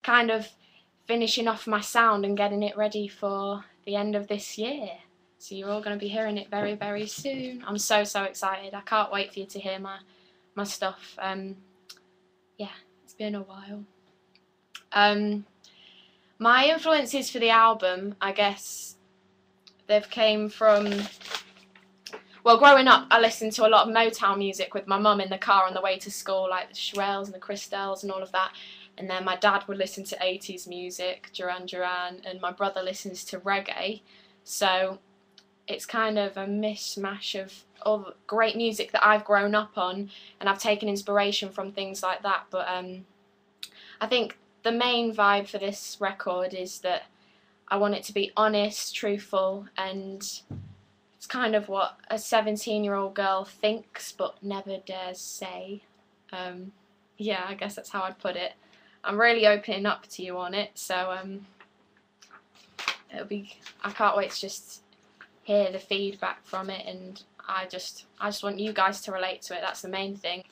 kind of finishing off my sound and getting it ready for the end of this year. So you're all going to be hearing it very, very soon. I'm so, so excited. I can't wait for you to hear my stuff. Yeah, it's been a while. My influences for the album, I guess, they've came from, well, growing up I listened to a lot of Motown music with my mum in the car on the way to school, like the Shirelles and the Christelles and all of that. And then my dad would listen to 80s music, Duran Duran, and my brother listens to reggae. So it's kind of a mishmash of all the great music that I've grown up on, and I've taken inspiration from things like that. But I think the main vibe for this record is that I want it to be honest, truthful, and it's kind of what a 17-year-old girl thinks but never dares say. Yeah, I guess that's how I'd put it. I'm really opening up to you on it, so I can't wait to just hear the feedback from it, and I just want you guys to relate to it. That's the main thing.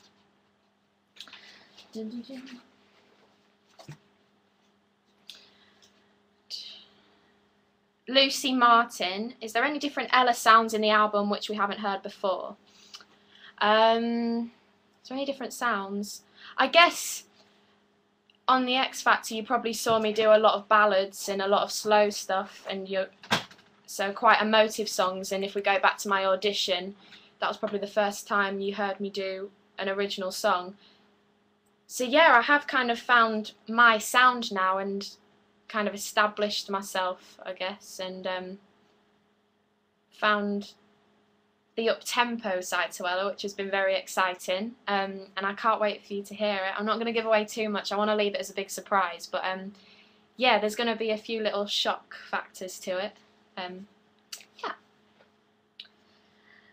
Lucy Martin, is there any different Ella sounds in the album which we haven't heard before? Is there any different sounds? I guess on the X Factor you probably saw me do a lot of ballads and a lot of slow stuff, and so quite emotive songs. And if we go back to my audition, that was probably the first time you heard me do an original song. So yeah, I have kind of found my sound now and kind of established myself, I guess, and found the up-tempo side to Ella, which has been very exciting, and I can't wait for you to hear it. I'm not going to give away too much, I want to leave it as a big surprise, but yeah, there's going to be a few little shock factors to it.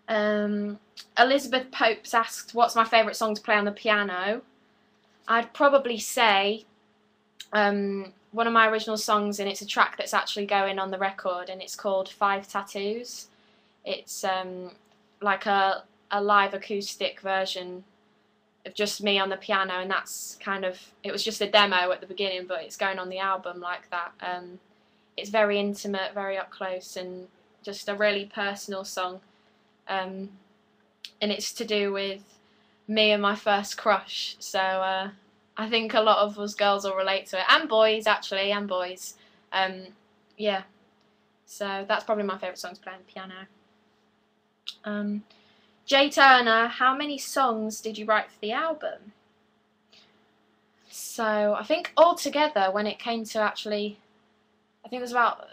Yeah. Elizabeth Pope's asked, what's my favourite song to play on the piano? I'd probably say one of my original songs, and it's a track that's actually going on the record, and it's called 5 Tattoos. It's like a live acoustic version of just me on the piano, and that's kind of, it was just a demo at the beginning, but it's going on the album like that. It's very intimate, very up close, and just a really personal song, and it's to do with me and my first crush, so I think a lot of us girls will relate to it, and boys actually, and boys. Yeah, so that's probably my favourite song to play on the piano. Jay Turner, how many songs did you write for the album? So I think altogether, when it came to actually, I think it was about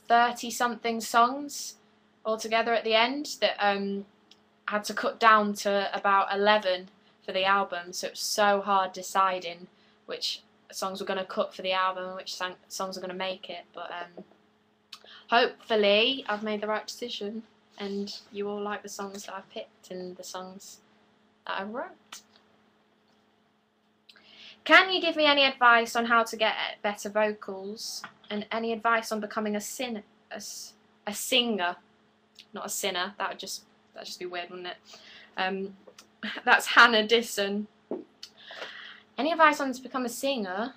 30 something songs altogether at the end that I had to cut down to about 11 for the album, so it was so hard deciding which songs were going to cut for the album and which songs were going to make it, but hopefully I've made the right decision and you all like the songs that I've picked and the songs that I wrote. Can you give me any advice on how to get better vocals, and any advice on becoming a singer? Not a sinner, that'd just be weird, wouldn't it? That's Hannah Disson. Any advice on to become a singer?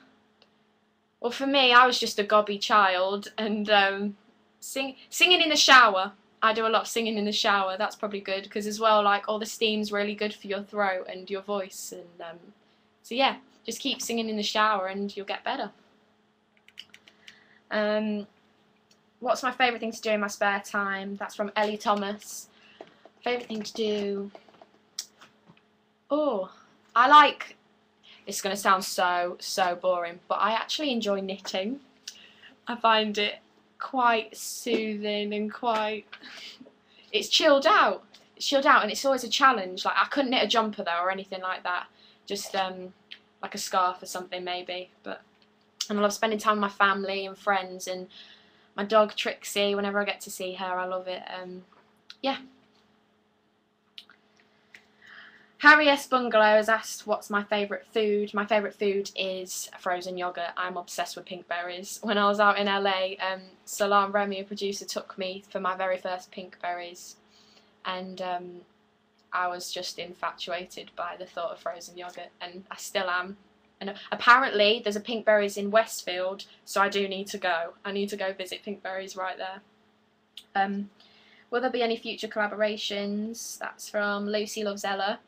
Well, for me, I was just a gobby child, and singing in the shower. I do a lot of singing in the shower. That's probably good, because as well, like, all the steam's really good for your throat and your voice, and so yeah, just keep singing in the shower and you'll get better. What's my favourite thing to do in my spare time? That's from Ellie Thomas. Favourite thing to do? Oh, I like, it's going to sound so boring, but I actually enjoy knitting. I find it quite soothing and quite, it's chilled out. It's chilled out, and it's always a challenge. Like, I couldn't knit a jumper though or anything like that. Just like a scarf or something maybe. And I love spending time with my family and friends and my dog Trixie. Whenever I get to see her, I love it. Yeah. Harry S. Bungalow has asked, what's my favourite food? My favourite food is frozen yoghurt. I'm obsessed with pink berries. When I was out in LA, Salam Remy, a producer, took me for my very first pink berries, and I was just infatuated by the thought of frozen yoghurt, and I still am. And apparently there's a Pinkberries in Westfield, so I do need to go. I need to go visit Pinkberries right there. Will there be any future collaborations? That's from Lucy Loves Ella.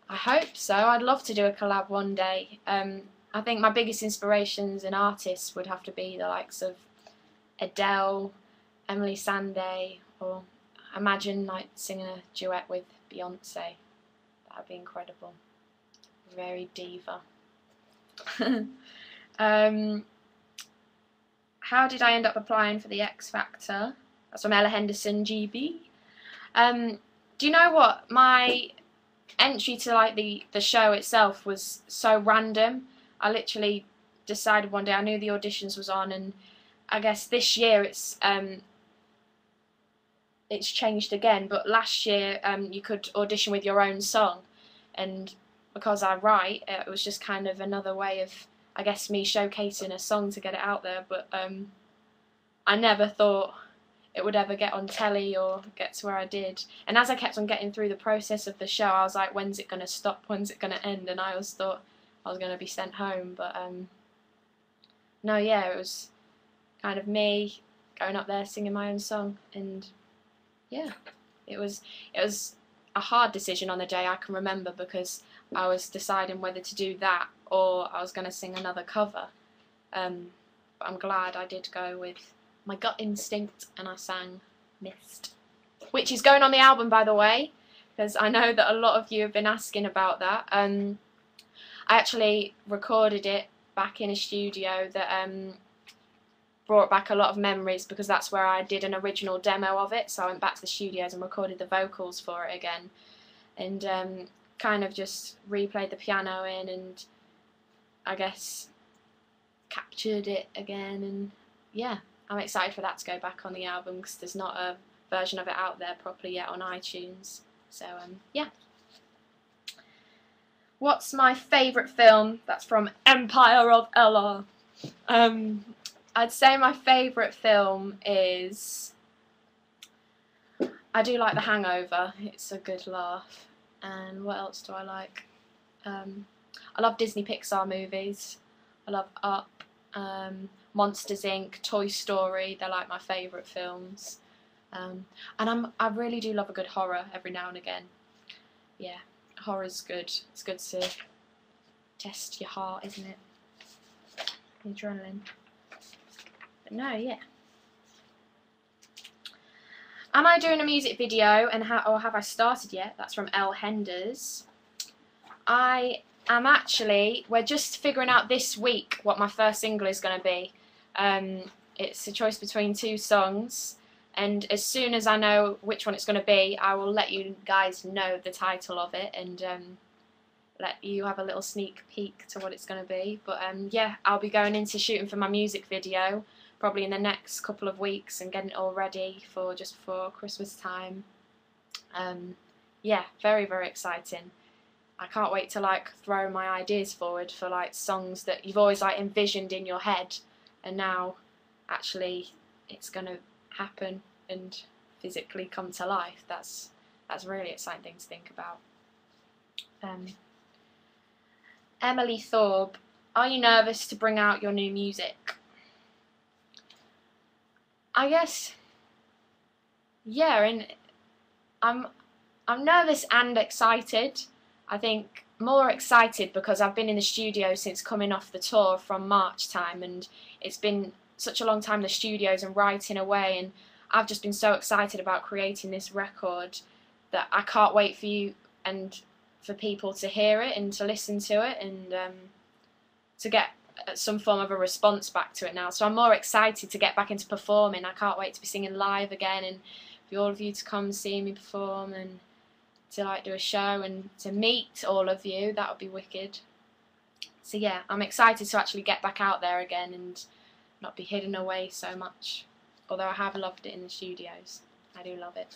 I hope so. I'd love to do a collab one day. I think my biggest inspirations and artists would have to be the likes of Adele, Emily Sandé, or imagine like singing a duet with Beyonce. That would be incredible. Very diva. How did I end up applying for the X Factor? That's from Ella Henderson GB. Do you know what? My entry to like the show itself was so random. I literally decided one day, I knew the auditions was on, and I guess this year it's changed again, but last year you could audition with your own song, and because I write, it was just kind of another way of, I guess, me showcasing a song to get it out there. But I never thought it would ever get on telly or get to where I did. And as I kept on getting through the process of the show, I was like, when's it going to stop, when's it going to end? And I always thought I was going to be sent home, but no, yeah, it was kind of me going up there singing my own song, and yeah, it was a hard decision on the day, I can remember, because I was deciding whether to do that or I was going to sing another cover. But I'm glad I did go with my gut instinct and I sang Mist, which is going on the album, by the way, because I know that a lot of you have been asking about that. I actually recorded it back in a studio that brought back a lot of memories, because that's where I did an original demo of it. So I went back to the studios and recorded the vocals for it again, and kind of just replayed the piano in, and I guess captured it again. And yeah, I'm excited for that to go back on the album, because there's not a version of it out there properly yet on iTunes. So yeah. What's my favourite film? That's from Empire of Ella. I'd say my favourite film is, I do like The Hangover. It's a good laugh. And what else do I like? I love Disney Pixar movies. I love Up, Monsters Inc., Toy Story. They're like my favourite films. And I really do love a good horror every now and again. Yeah, horror's good. It's good to test your heart, isn't it? The adrenaline. But no, yeah. Am I doing a music video, and or have I started yet? That's from L. Henders. I am actually, we're just figuring out this week what my first single is going to be. It's a choice between two songs, and as soon as I know which one it's going to be, I will let you guys know the title of it, and let you have a little sneak peek to what it's going to be. But yeah, I'll be going into shooting for my music video probably in the next couple of weeks and getting it all ready for just before Christmas time. Yeah, very, very exciting. I can't wait to like throw my ideas forward for like songs that you've always like envisioned in your head, and now actually it's going to happen and physically come to life. That's a really exciting thing to think about. Emily Thorpe, are you nervous to bring out your new music? I guess, yeah, and I'm nervous and excited. I think more excited because I've been in the studio since coming off the tour from March time, and it's been such a long time in the studios and writing away, and I've just been so excited about creating this record that I can't wait for you and for people to hear it and to listen to it, and to get some form of a response back to it now. So I'm more excited to get back into performing. I can't wait to be singing live again, and for all of you to come see me perform, and to like do a show and to meet all of you. That would be wicked. So yeah, I'm excited to actually get back out there again and not be hidden away so much, although I have loved it in the studios. I do love it.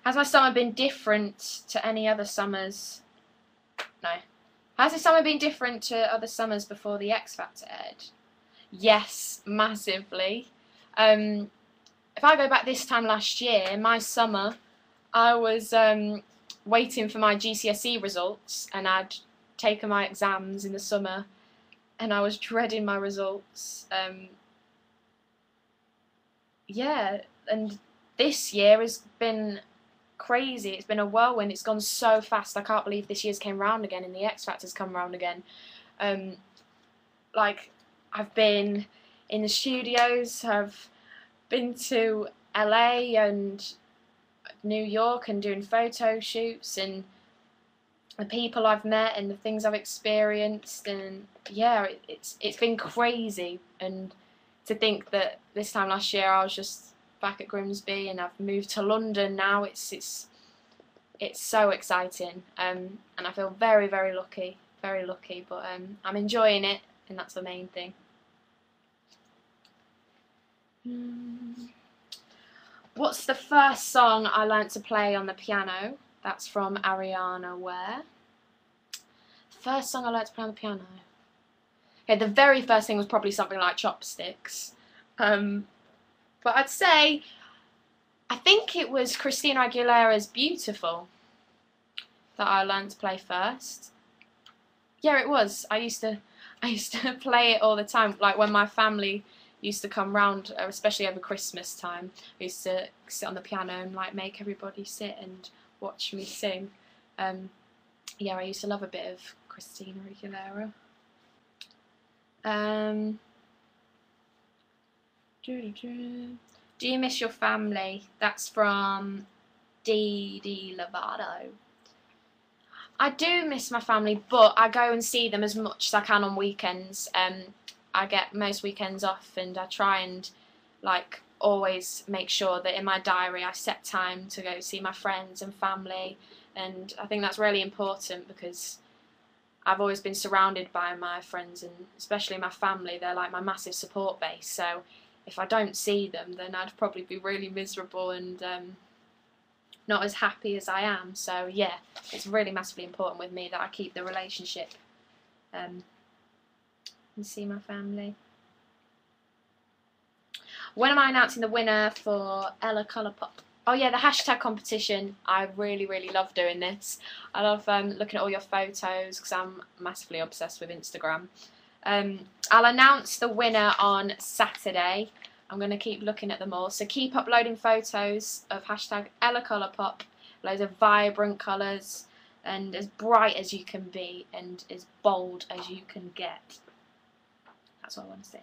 Has my summer been different to any other summers? No. Has this summer been different to other summers before the X Factor aired? Yes, massively. If I go back this time last year, my summer, I was waiting for my GCSE results, and I'd taken my exams in the summer, and I was dreading my results. Yeah, and this year has been crazy. It's been a whirlwind. It's gone so fast. I can't believe this year's came round again, and the X Factor's come round again. Like, I've been in the studios, I've been to LA and New York and doing photo shoots, and the people I've met and the things I've experienced, and yeah, it's been crazy. And to think that this time last year I was just back at Grimsby, and I've moved to London now. It's so exciting, and I feel very, very lucky, but I'm enjoying it, and that's the main thing. What's the first song I learnt to play on the piano? That's from Ariana Ware. First song I learnt to play on the piano. Okay, the very first thing was probably something like Chopsticks. But I'd say, I think it was Christina Aguilera's Beautiful that I learnt to play first. Yeah, it was. I used to play it all the time. Like when my family used to come round, especially over Christmas time, I used to sit on the piano and like make everybody sit and watch me sing. Yeah, I used to love a bit of Christina Aguilera. Do you miss your family? That's from D.D. Lovato. I do miss my family, but I go and see them as much as I can on weekends. I get most weekends off, and I try and like always make sure that in my diary I set time to go see my friends and family, and I think that's really important because I've always been surrounded by my friends, and especially my family. They're like my massive support base, so if I don't see them, then I'd probably be really miserable and not as happy as I am. So yeah, it's really massively important with me that I keep the relationship and see my family. When am I announcing the winner for Ella Colourpop? Oh yeah, the hashtag competition. I really, really love doing this. I love looking at all your photos because I'm massively obsessed with Instagram. I'll announce the winner on Saturday. I'm going to keep looking at them all. So keep uploading photos of hashtag Ella Colourpop. Loads of vibrant colours and as bright as you can be and as bold as you can get. That's what I want to say.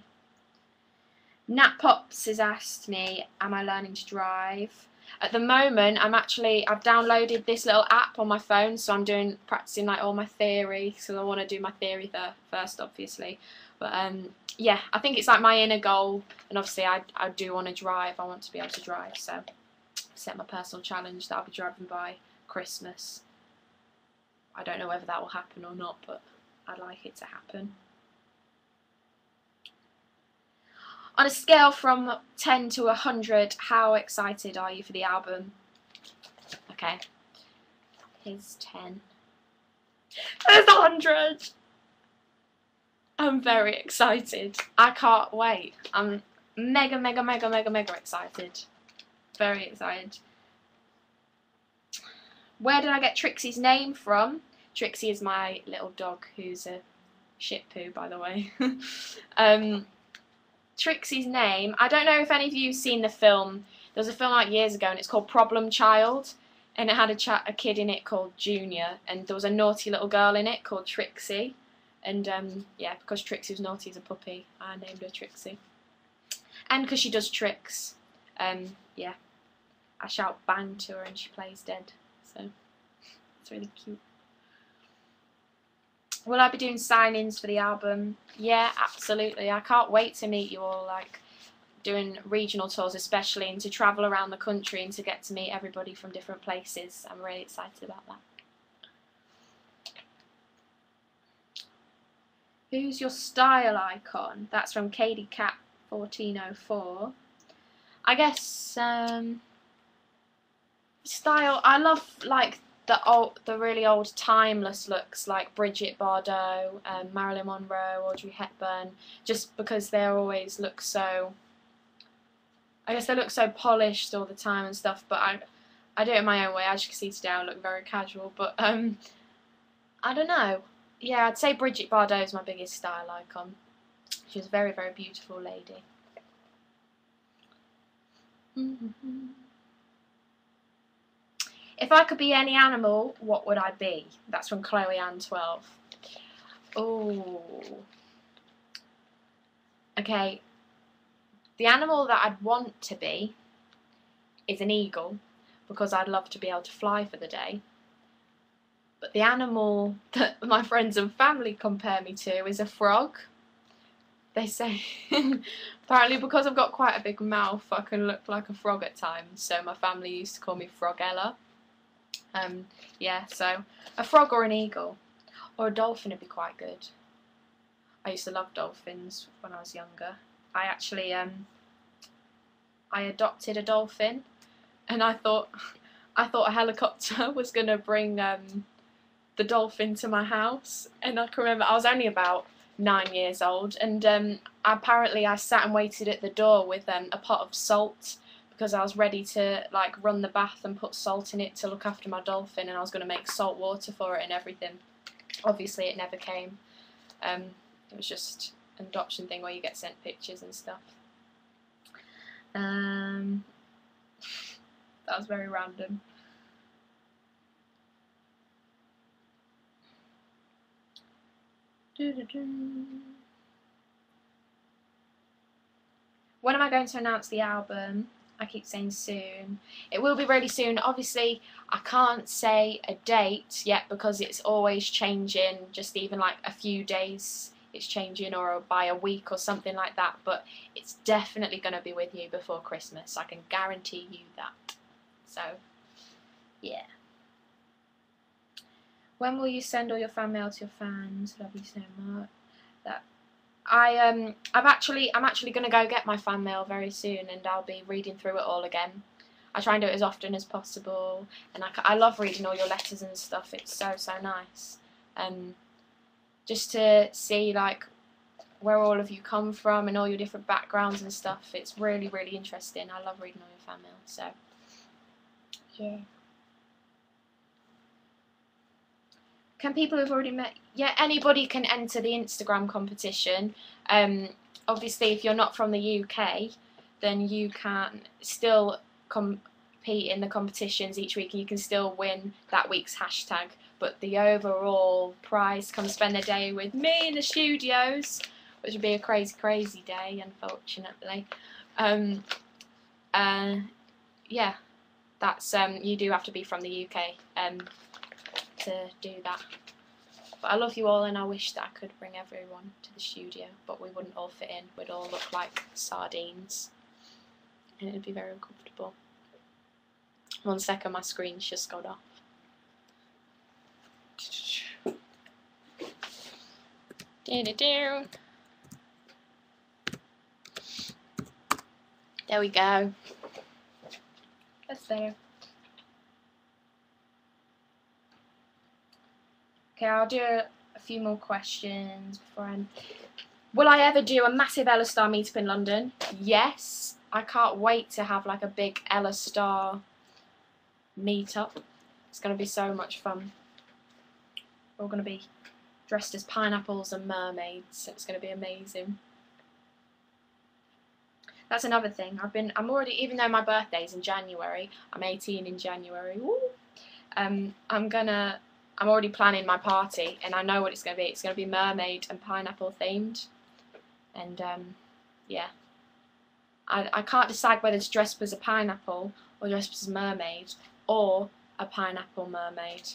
Nat Pops has asked me, am I learning to drive? At the moment, I've downloaded this little app on my phone, so I'm practicing like all my theory, so I want to do my theory first, obviously. But yeah, I think it's like my inner goal, and obviously I do want to drive. I want to be able to drive, so I've set my personal challenge that I'll be driving by Christmas. I don't know whether that will happen or not, but I'd like it to happen. On a scale from 10 to 100, how excited are you for the album? Okay, here's 10. There's 100! I'm very excited. I can't wait. I'm mega, mega, mega, mega, mega excited. Very excited. Where did I get Trixie's name from? Trixie is my little dog, who's a shih tzu, by the way. Trixie's name, I don't know if any of you have seen the film. There was a film like years ago, and it's called Problem Child, and it had a kid in it called Junior, and there was a naughty little girl in it called Trixie, and yeah, because Trixie was naughty as a puppy, I named her Trixie, and because she does tricks, yeah, I shout bang to her and she plays dead, so it's really cute. Will I be doing sign-ins for the album? Yeah, absolutely. I can't wait to meet you all, like doing regional tours especially, and to travel around the country and to get to meet everybody from different places. I'm really excited about that. Who's your style icon? That's from Katie Cat 1404. I guess style, I love like the really old timeless looks like Bridget Bardot, Marilyn Monroe, Audrey Hepburn, just because they always look so, I guess they look so polished all the time and stuff, but I do it in my own way. As you can see today, I look very casual, but I don't know. Yeah, I'd say Brigitte Bardot is my biggest style icon. She's a very, very beautiful lady. If I could be any animal, what would I be? That's from Chloe Ann 12. Oh. Okay. The animal that I'd want to be is an eagle, because I'd love to be able to fly for the day. But the animal that my friends and family compare me to is a frog. They say, apparently because I've got quite a big mouth, I can look like a frog at times, so my family used to call me Frogella. Yeah, so a frog or an eagle, or a dolphin would be quite good. I used to love dolphins when I was younger. I actually, I adopted a dolphin, and I thought a helicopter was going to bring the dolphin to my house, and I can remember I was only about 9 years old, and apparently I sat and waited at the door with a pot of salt, because I was ready to like run the bath and put salt in it to look after my dolphin, and I was going to make salt water for it and everything. Obviously it never came. It was just an adoption thing where you get sent pictures and stuff. That was very random. When am I going to announce the album? I keep saying soon. It will be really soon. Obviously, I can't say a date yet because it's always changing. Just even like a few days it's changing, or by a week or something like that. But it's definitely going to be with you before Christmas. I can guarantee you that. So, yeah. When will you send all your fan mail to your fans? Love you so much. I'm actually going to go get my fan mail very soon, and I'll be reading through it all again. I try and do it as often as possible, and I love reading all your letters and stuff. It's so nice. Just to see like where all of you come from and all your different backgrounds and stuff. It's really interesting. I love reading all your fan mail. So yeah. Can people who've already met? Yeah, anybody can enter the Instagram competition. Obviously, if you're not from the UK, then you can still compete in the competitions each week, and you can still win that week's hashtag. But the overall prize, come spend the day with me in the studios, which would be a crazy day, unfortunately. Yeah, that's you do have to be from the UK to do that. But I love you all, and I wish that I could bring everyone to the studio, but we wouldn't all fit in. We'd all look like sardines, and it'd be very uncomfortable. 1 second, my screen's just got off. There we go. That's there. Okay, I'll do a few more questions before I end. Will I ever do a massive Estar meetup in London? Yes. I can't wait to have like a big Estar meetup. It's going to be so much fun. We're all going to be dressed as pineapples and mermaids. It's going to be amazing. That's another thing. I'm already, even though my birthday's in January, I'm 18 in January. Woo! I'm already planning my party, and I know what it's going to be. It's going to be mermaid and pineapple themed, and yeah, I can't decide whether to dress up as a pineapple or dress up as a mermaid or a pineapple mermaid.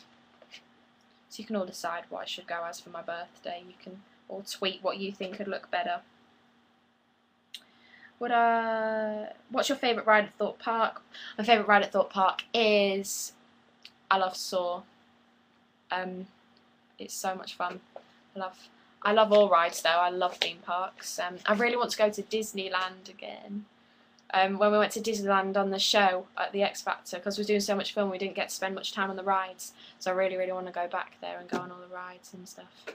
So you can all decide what I should go as for my birthday. You can all tweet what you think would look better. What's your favourite ride at Thorpe Park? My favourite ride at Thorpe Park is, I love Saw. It's so much fun. I love all rides though. I love theme parks. I really want to go to Disneyland again. When we went to Disneyland on the show at the X Factor, because we were doing so much fun, we didn't get to spend much time on the rides. So I really want to go back there and go on all the rides and stuff.